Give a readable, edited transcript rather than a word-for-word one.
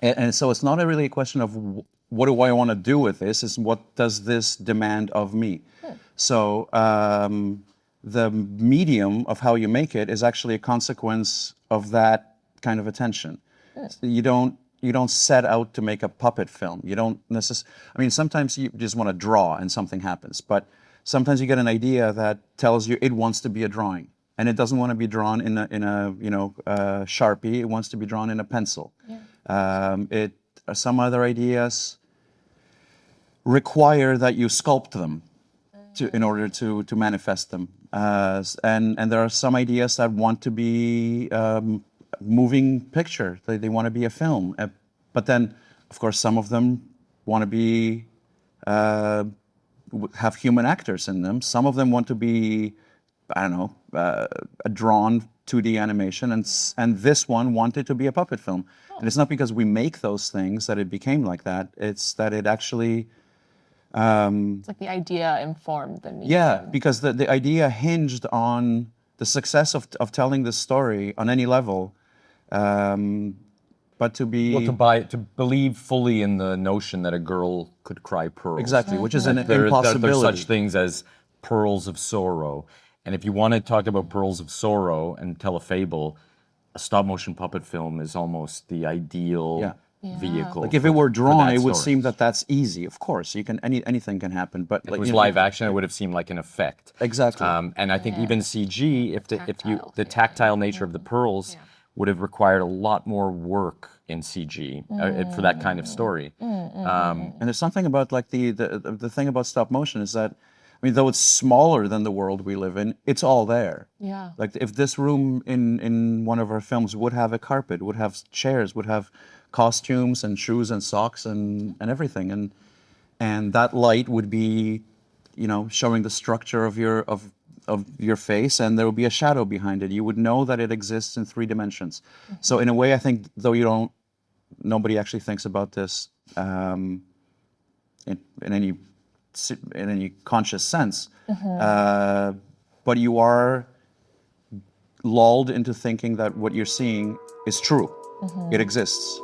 And so it's not really a question of what do I want to do with this, it's what does this demand of me. So the medium of how you make it is actually a consequence of that kind of attention. So you don't set out to make a puppet film. You don't necessarily, I mean, sometimes you just want to draw and something happens, but sometimes you get an idea that tells you it wants to be a drawing. And it doesn't want to be drawn in a Sharpie. It wants to be drawn in a pencil. Yeah. Some other ideas require that you sculpt them in order to manifest them. And there are some ideas that want to be moving picture. They want to be a film. But then, of course, some of them want to be have human actors in them. Some of them want to be, I don't know, a drawn 2D animation, and this one wanted to be a puppet film. And it's not because we make those things that it became like that. It's that it actually... it's like the idea informed the medium. Yeah, because the idea hinged on the success of telling this story on any level. But to be... Well, to believe fully in the notion that a girl could cry pearls. Exactly, which is an impossibility. There's such things as pearls of sorrow. And if you want to talk about pearls of sorrow and tell a fable, a stop-motion puppet film is almost the ideal vehicle. Like if it were drawn, it would seem that that's easy. Of course, you can anything can happen. But if it was live action, it would have seemed like an effect. Exactly. And I think even CG, the tactile nature of the pearls would have required a lot more work in CG for that kind of story. And there's something about like the thing about stop motion is that, I mean, though it's smaller than the world we live in, it's all there. Yeah. Like if this room in one of our films would have a carpet, would have chairs, would have costumes and shoes and socks and everything, and that light would be, showing the structure of your face, and there would be a shadow behind it. You would know that it exists in 3 dimensions. So in a way, I think, though nobody actually thinks about this in any conscious sense, but you are lulled into thinking that what you're seeing is true. It exists.